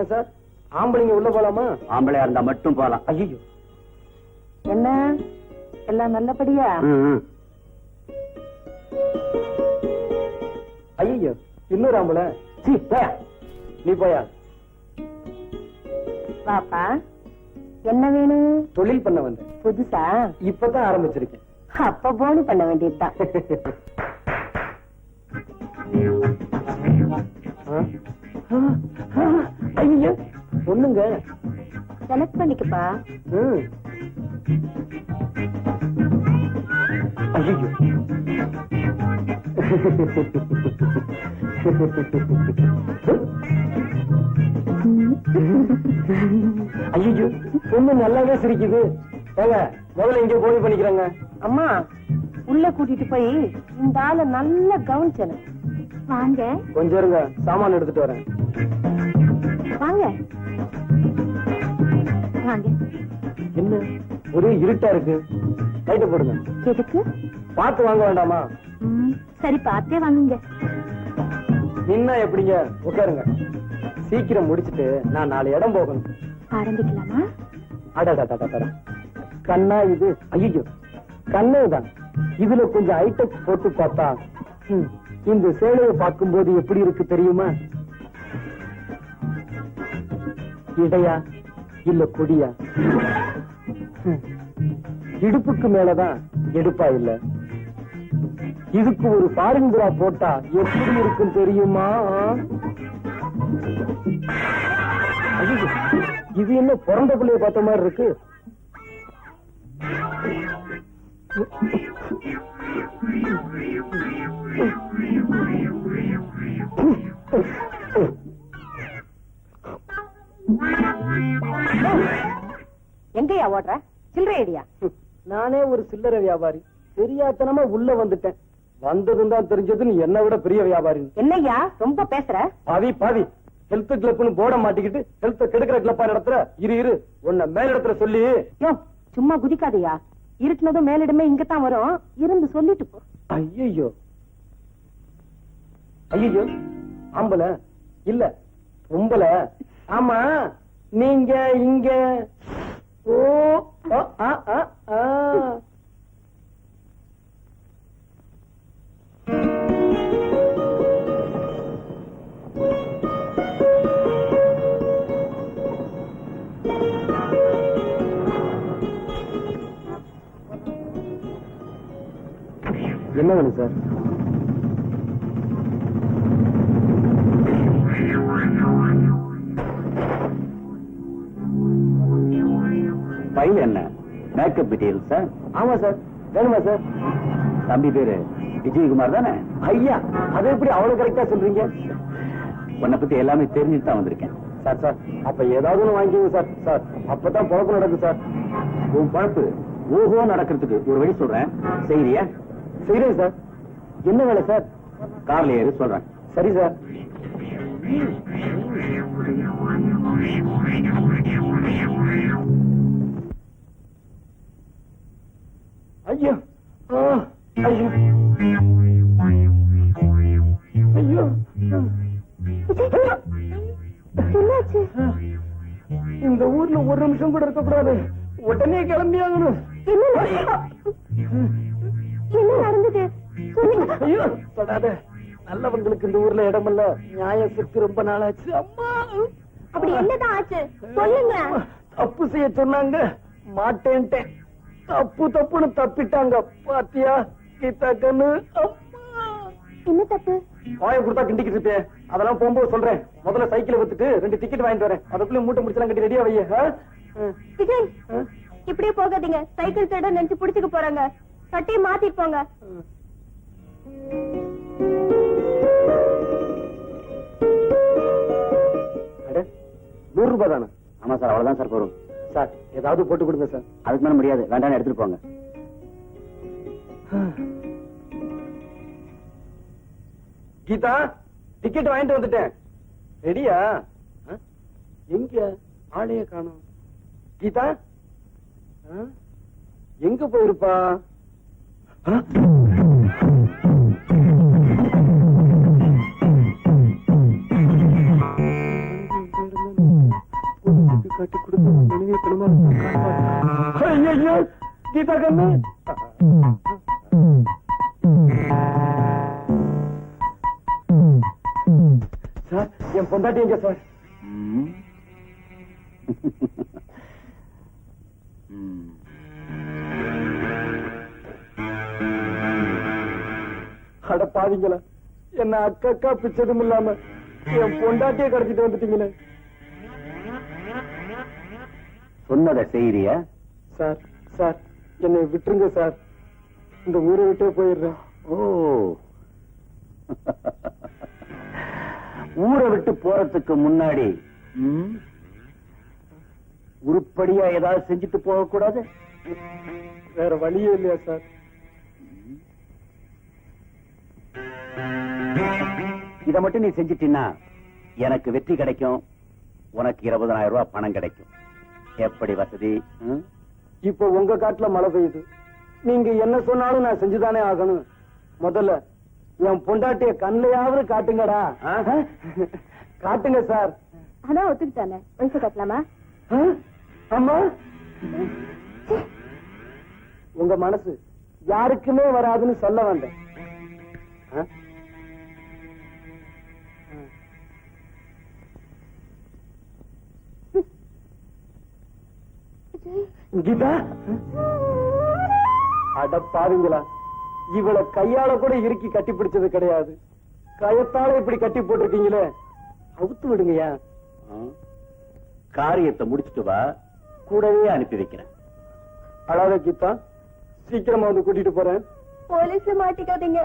ஏன் சார் ஆம்பளைங்க உள்ள போலாமா? ஆம்பளையா இருந்தா மட்டும் போலாம். ஐயோ என்ன எல்லாம் நல்லபடியா? ஐயோ இன்னொரு ஆம்பளை. சீ போயா, நீ போயா. பாப்பா என்ன வேணும்? தொழில் பண்ண வந்தேன். புதுசா? இப்பதான் ஆரம்பிச்சிருக்கேன். அப்ப போனி பண்ண வேண்டியதுதான். ஐயோ ஒண்ணுங்க செலக்ட் பண்ணிக்கப்பா. ஐயோ ஐயோ பொண்ணு நல்லாவே சிரிக்குது. ஏங்க முதல்ல இங்க போய் பண்ணிக்கிறாங்க. அம்மா உள்ள கூட்டிட்டு போய் இந்த ஆளை நல்லா கவனிச்சன. வாங்க கொஞ்சம் இருங்க, சாமான் எடுத்துட்டு வரேன். வாங்க வாங்க. என்ன ஒரே இருட்டா இருக்கு, லைட்ட போடுங்க. எதுக்கு? பார்த்து வாங்க வேண்டாமா? சரி பார்த்தே வாங்குங்க. நின்னா எப்படிங்க, உட்காருங்க. சீக்கிரம் முடிச்சிட்டு நான் 4 இடம் போகணும். ஆரம்பிக்கலாமா? அடடா கண்ணா இது. ஐயோ கண்ணேதான். இதுல கொஞ்சம் ஐட்டெக்ஸ் போட்டு பார்த்தா இந்த சேலையை பார்க்கும்போது எப்படி இருக்கு தெரியுமா? இடையா இல்ல கொடியா? இடுப்புக்கு மேலதான் எடுப்பா இல்ல. இதுக்கு ஒரு ஃபாரின் புறா போட்டா எப்படி இருக்கும் தெரியுமா? ஐயோ இது என்ன பிறந்த பிள்ளைய பார்த்த மாதிரி இருக்கு. எங்கயா ஓடுற? சில்லறை ஐடியா? நானே ஒரு சில்லறை வியாபாரி, தெரியாதனமா உள்ள வந்துட்டேன். வந்ததும் தான் தெரிஞ்சது நீ என்ன விட பெரிய வியாபாரி. என்னய்யா ரொம்ப பேசுற? பாவி ஹெல்த் கிளப்னு போட மாட்டிக்கிட்டு ஹெல்த் கெடுக்கிற கிளப்பா நடத்துற. இரு உன்னை மேலிடத்துல சொல்லி. சும்மா குதிக்காதையா, இருட்டினதும் மேலிடமே இங்கதான் வரும். இருந்து சொல்லிட்டு போ. ஐயோ ஆம்பளை இல்ல பொம்பளை. ஆமா நீங்க இங்க. ஓ என்ன வேணும் சார்? ஃபைல் என்ன? Makeup details sir? ஆமா சார். வேணுமா சார்? தம்பி பேரு விஜயகுமார் தானே? ஐயா அதை எப்படி அவ்வளவு கரெக்டா சொல்றீங்க? உன்னை பத்தி எல்லாமே தெரிஞ்சுட்டு தான் வந்திருக்கேன். சார் அப்ப ஏதாவது ஒண்ணு வாங்கிக்கோங்க சார். சார் அப்பதான் பழக்கம் நடக்கும் சார். உன் பழப்பு ஓஹோ நடக்கிறதுக்கு ஒரு வழி சொல்றேன், செய்யறியா? செய்யறேன் சார். என்ன வேலை சார்? கார்ல ஏறு சொல்றேன். சரி சார். ஐயோ ஐயோ ஐயோ இந்த ஊர்ல ஒரு நிமிஷம் கூட இருக்க கூடாது. உடனே கிளம்பி ஆகணும். என்ன நடந்தது? ஐயோ தொடாத. நல்லவங்களுக்கு இந்த ஊர்ல இடமல்ல. நியாயத்துக்கு ரொம்ப நாளாச்சு. அம்மா அப்படி என்னதான் ஆச்சு சொல்லுங்க. தப்பு செய்ய சொன்னாங்க, மாட்டேன்ட்டேன். தப்புன்னு தப்பிட்டாங்க. பாத்தியா கீதா கண்ணு? என்ன தப்பு? வாயை கொடுத்தா கிண்டிக்கிட்டு இருப்பேன். அதெல்லாம் போகும்போது சொல்றேன். முதல்ல சைக்கிள் வித்துட்டு 2 டிக்கெட் வாங்கிட்டு வரேன். அதுக்குள்ள மூட்டை முடிச்சலாம் கட்டி ரெடியா வைய. விஜய் இப்படியே போகாதீங்க. சைக்கிள் தேட நினைச்சு புடிச்சுக்க போறாங்க. சட்டையை மாத்திட்டு போங்க. ₹100 தானே? ஆமா சார், அவ்வளவுதான் சார் போறோம். சார் ஏதாவது போட்டு கொடுங்க சார். அதுக்கு மேல முடியாது, வேண்டாம் எடுத்துட்டு போங்க. கீதா டிக்கெட் வாங்கிட்டு வந்துட்டேன். ரெடியா? எங்க ஆளைய காணோம். கீதா எங்க போயிருப்பா? ஐயோ கீதா கண்ணு. சார் என் பொண்டாட்டி எங்க சார்? ம். ம். அட பாவிங்களா, என்ன அக்கா பிச்சதும் இல்லாம என் பொண்டாட்டியை கடத்திட்டு வந்துட்டீங்களே. சொன்னதை செய்யறியா? சார் சார் என்னை விட்டுருங்க சார், இந்த ஊரை விட்டே போயிடுறேன். ஓ, ஊரை விட்டு போறதுக்கு முன்னாடி உருப்படியா ஏதாவது செஞ்சுட்டு போக கூடாது? வேற வழியே இல்லையா சார்? இத மட்டும் நீ செஞ்சிட்டீன்னா எனக்கு வெற்றி கிடைக்கும், உனக்கு 20,000 ரூபாய் பணம் கிடைக்கும். எப்படி வசதி? இப்போ உங்க காட்டுல மழை பெய்யுது, நீங்க என்ன சொன்னாலும் நான் செஞ்சுதானே ஆகணும். முதல்ல என் பொண்டாட்டிய கண்ணையாவது காட்டுங்கடா. காட்டுங்க சார். அதான் ஒத்துக்கிட்டானே, வயசு கட்டலாமா? அம்மா, உங்க மனசு யாருக்குமே வராதுன்னு சொல்ல வந்தேன். கீதா, அட பாருங்களா, இவளை கையால கூட இறுக்கி கட்டி பிடிச்சது கிடையாது, கயத்தால இப்படி கட்டி போட்டிருக்கீங்களே, அவுத்து விடுங்கயா. காரியத்தை முடிச்சுட்டு வா, கூடவே அனுப்பி வைக்கிறேன். அழாத கீதா, சீக்கிரமா வந்து கூட்டிட்டு போறேன். போலீஸ்ல மாட்டிக்காதீங்க.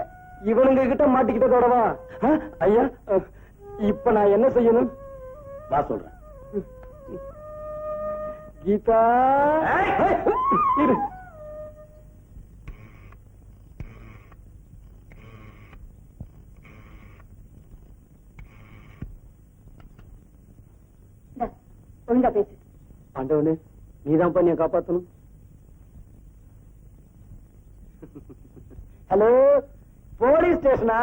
இவனுங்க கிட்ட மாட்டிக்கிட்டதோடவா? ஐயா, இப்ப நான் என்ன செய்யணும்? வா சொல்றேன். கீதா, இரு. ஒழுங்கா பேசு. ஆண்டவனே, நீதான் பண்ணிய காப்பாத்தணும். ஹலோ, போலீஸ் ஸ்டேஷனா?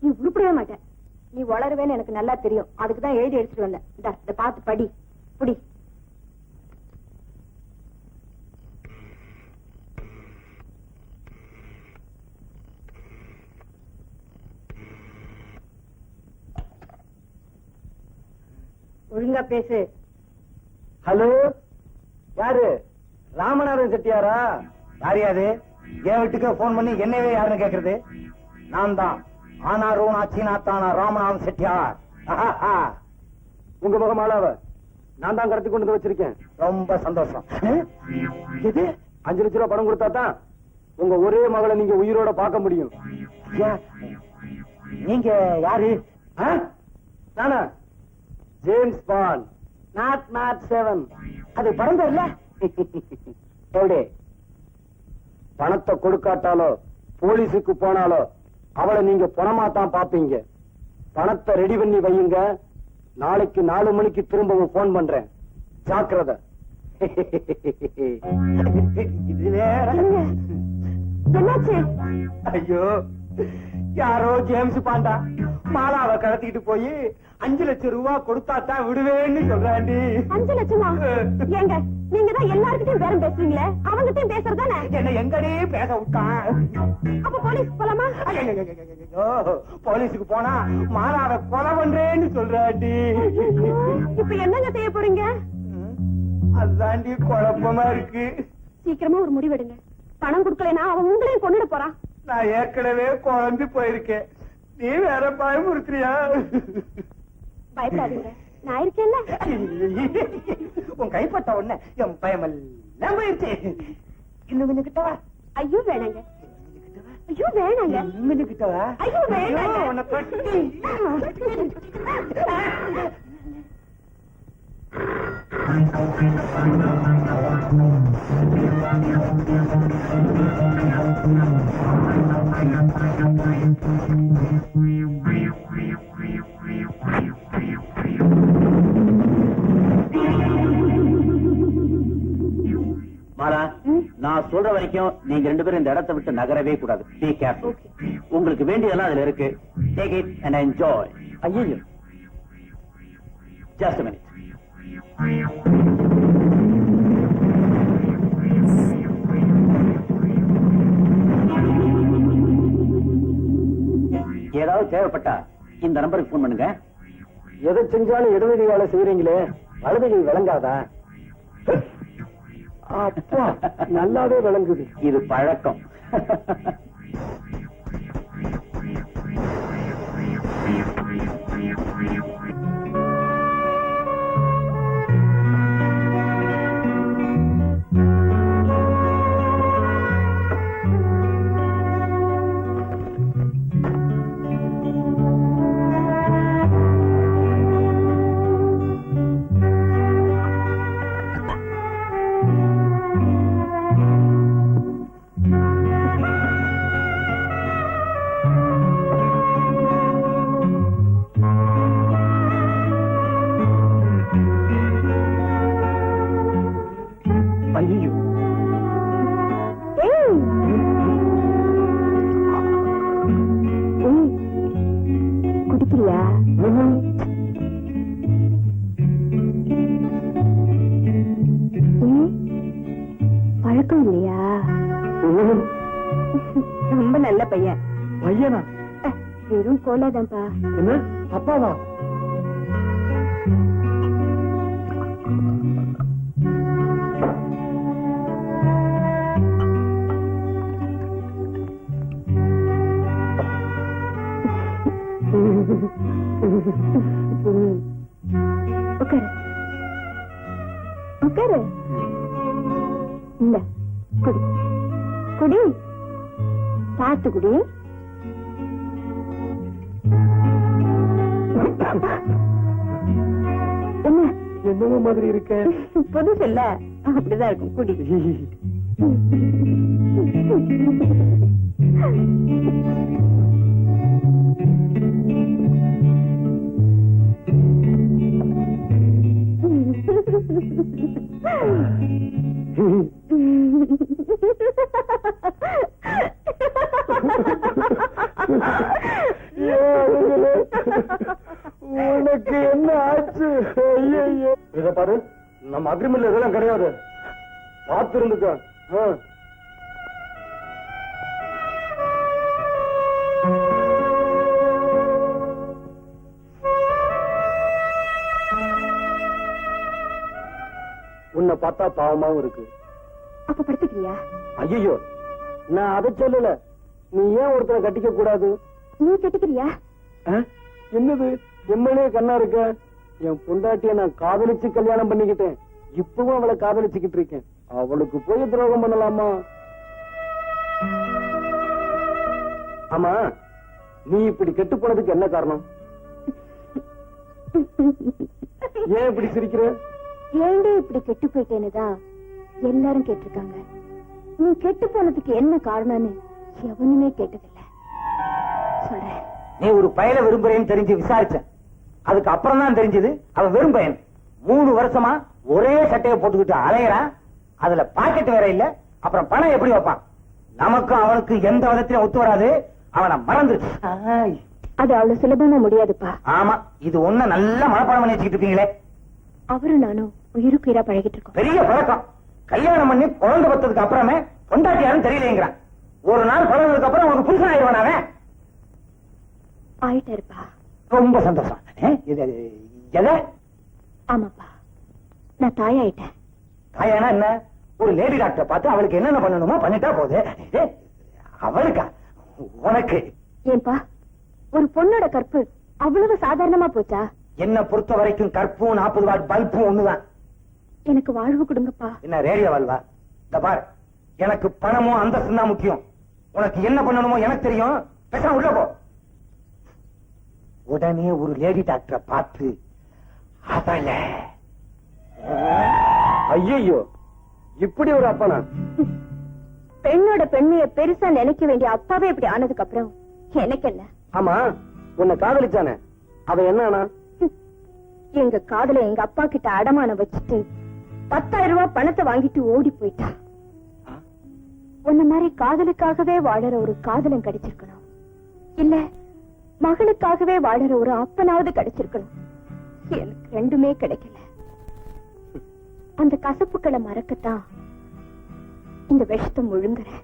நீ உருப்படவே மாட்டேன். நீ வளருவேன்னு எனக்கு நல்லா தெரியும், அதுக்குதான் எழுதி எடுத்துட்டு வந்தேன். இத பார்த்து படி புடி. ஒழுங்கா பேசு. ஹலோ, யாரு? ராமநாதன் செட்டியாரா? யாரையாது? என் வீட்டுக்கு போன் பண்ணி என்னவே யாருன்னு கேக்குறது? நான் தான் ஆனாரோ நாச்சினாத்தானா ராமநாதன் செட்டியார். உங்க முகமாலாவ நான் தான் கடத்தி கொண்டு வந்து வச்சிருக்கேன். ரொம்ப சந்தோஷம். இது 5 லட்சம் ரூபாய் பணம் கொடுத்தா தான் உங்க ஒரே மகளை நீங்க உயிரோட பார்க்க முடியும். நீங்க யாரு? நானா? James bond, not 7. அது படம் தெரியல. எப்படி பணத்தை கொடுக்காட்டாலோ போலீஸுக்கு போனாலோ அவளை நீங்க பணமா தான் பாப்பீங்க. பணத்தை ரெடி பண்ணி வையுங்க, நாளைக்கு 4 மணிக்கு திரும்பவும் போன் பண்றேன். ஜாக்கிரதை. இது வேற. என்னாச்சு? ஐயோ, யாரோ ஜேம்ஸ் பாண்டா மாலாவை கடத்திட்டு போய் 5 லட்சம் ரூபாய் கொடுத்தா தான் விடுவேன்னு சொல்றாண்டி. 5 லட்சமா? ஏங்க, நீங்க தான் எல்லார்கிட்டயும் பேரம் பேசுறீங்களே, அவங்கிட்டயும் பேசுறதானே? என்ன எங்கடி பேச விட்டான்? அப்ப போலீஸ் போலாமா? ஐயோ, போலீஸுக்கு போனா மாலாவை கொலை பண்றேன்னு சொல்றாண்டி. இப்ப என்னங்க செய்ய போறீங்க? அதாண்டி குழப்பமா இருக்கு. சீக்கிரமா ஒரு முடிவெடுங்க. பணம் கொடுக்கலனா அவன் உங்களையும் கொண்டுட போறான். நான் ஏற்கனவே குழம்பி போயிருக்கேன், நீ வேற பயமுறுத்துறியா? பயப்படாதீங்க, நான் இருக்கேன்ல. உன் கைப்பட்ட உடனே என் பயமெல்லாம் போயிருச்சு. இன்னும் கொஞ்சம் கிட்டவா? ஐயோ வேணாங்க, ஐயோ வேணாங்க, இன்னும் கொஞ்சம் கிட்டவா? ஐயோ வேணாங்க. உன்னை தொட்டி. மாலா, நான் சொல்ற வரைக்கும் நீங்க 2 பேரும் இந்த இடத்தை விட்டு நகரவே கூடாது. Be careful. உங்களுக்கு வேண்டியதெல்லாம் அதுல இருக்கு. Take it and enjoy. ஐயோ, Just a minute. ஏதாவது தேவைப்பட்டா இந்த நம்பருக்கு போன் பண்ணுங்க. எதை செஞ்சாலும் இடது கையால செய்யறீங்களே, வலது கை விளங்காதா? அப்பா நல்லாவே விளங்குது. இது பழக்கம். ஐயோ, குடிக்கிறியா? பழக்கம் இல்லையா? ரொம்ப நல்ல பையன். பையனா? வெறும் கோலாதான்ப்பா. என்ன அப்பாவா? உட்காரு உட்காரு. இல்ல குடி குடி, பார்த்து குடி. என்ன என்னவோ மாதிரி இருக்க? புதுசு இல்ல, அப்படிதான் இருக்கும். குடி. உனக்கு என்ன ஆச்சு? இத பாரு, நம்ம அக்ரிமெண்ட்ல இதெல்லாம் கிடையாது. பார்த்து இருந்துக்க. உன்னை பார்த்தா பாவமாவும் இருக்கு. அப்ப படுத்துக்கிறியா? ஐயோ, நான் அதை சொல்லல. நீ ஏன் ஒருத்தரை கட்டிக்க கூடாது? நீ கட்டிக்கிறியா? என்னது எம்எல்ஏ கண்ணா இருக்க? என் பொண்டாட்டிய நான் காதலிச்சு கல்யாணம் பண்ணிக்கிட்டேன். இப்பவும் அவளை காதலிச்சுக்கிட்டு இருக்கேன். அவளுக்கு போய் துரோகம் பண்ணலாமா? ஆமா, நீ இப்படி கெட்டு போனதுக்கு என்ன காரணம்? ஏன் இப்படி சிரிக்கிற? ஏண்டே இப்படி கெட்டு போயிட்டேன்னுதான் எல்லாரும் கேட்டிருக்காங்க. நீ கெட்டு போனதுக்கு என்ன காரணம்னு எவனுமே கேட்டதில்ல. சொல்றேன். நீ ஒரு பயல விரும்புறேன்னு தெரிஞ்சு விசாரிச்சேன். அதுக்கு அப்புறம் தான் தெரிஞ்சது அவன் வெறும் பையன். 3 வருஷமா ஒரே சட்டையை போட்டுக்கிட்டு அலையறான். அதுல பாக்கெட் வேற இல்ல. அப்புறம் பணம் எப்படி வைப்பான்? நமக்கும் அவனுக்கு எந்த விதத்திலும் ஒத்து வராது. அவனை மறந்து. அது அவ்வளவு சுலபமா முடியாதுப்பா. ஆமா, இது ஒண்ணு நல்ல மனப்பாடம் பண்ணி வச்சுக்கிட்டு இருக்கீங்களே. அவரும் நானும் உயிருக்கு உயிரா பழகிட்டு இருக்கோம். பெரிய பழக்கம். கல்யாணம் பண்ணி குழந்தை பத்ததுக்கு அப்புறமே பொண்டாட்டியாரும் தெரியலேங்கிறான். ஒரு நாள் குழந்தைக்கு அப்புறம் உனக்கு புருஷன் ஆயிடுவான். அவன் ஆயிட்டாருப்பா. ரொம்ப சந்தோஷம். எதை? ஆமாப்பா, நான் தாயாயிட்டேன். தாயானா என்ன? ஒரு லேடி டாக்டரை பார்த்து அவளுக்கு என்னென்ன பண்ணணுமோ பண்ணிட்டா போகுது. அவளுக்கா? உனக்கு? ஏன்பா, ஒரு பொண்ணோட கற்பு அவ்வளவு சாதாரணமா போச்சா? என்ன பொறுத்த வரைக்கும் கற்பும் 40 வாட் பல்பும் ஒண்ணுதான். எனக்கு வாழ்வு கொடுங்கப்பா. என்ன ரேடியோ வாழ்வா? இந்த பார், எனக்கு பணமும் அந்தஸ்து தான் முக்கியம். உனக்கு என்ன பண்ணணுமோ எனக்கு தெரியும். பேசாம உள்ள போ. உடனே ஒரு லேடி டாக்டரை பார்த்து அவள. ஐயோ, இப்படி ஒரு அப்பனா? பெண்ணோட பெண்மைய பெருசா நினைக்க வேண்டிய அப்பாவே இப்படி ஆனதுக்கு அப்புறம் எனக்கு என்ன? ஆமா, உன்னை காதலிச்சானே, அவன் என்ன? எங்க காதல எங்க அப்பா கிட்ட அடமான வச்சுட்டு 10,000 ரூபாய் பணத்தை வாங்கிட்டு ஓடி போயிட்டா. உன்ன மாதிரி காதலுக்காகவே வாழற ஒரு காதலன் கிடைச்சிருக்கணும். இல்ல மகளுக்காகவே வாழற ஒரு அப்பனாவது கிடைச்சிருக்கணும். எனக்கு ரெண்டுமே கிடைக்கல. அந்த கசப்புக்களை மறக்கத்தான் இந்த விஷத்தை முழுங்குறேன்.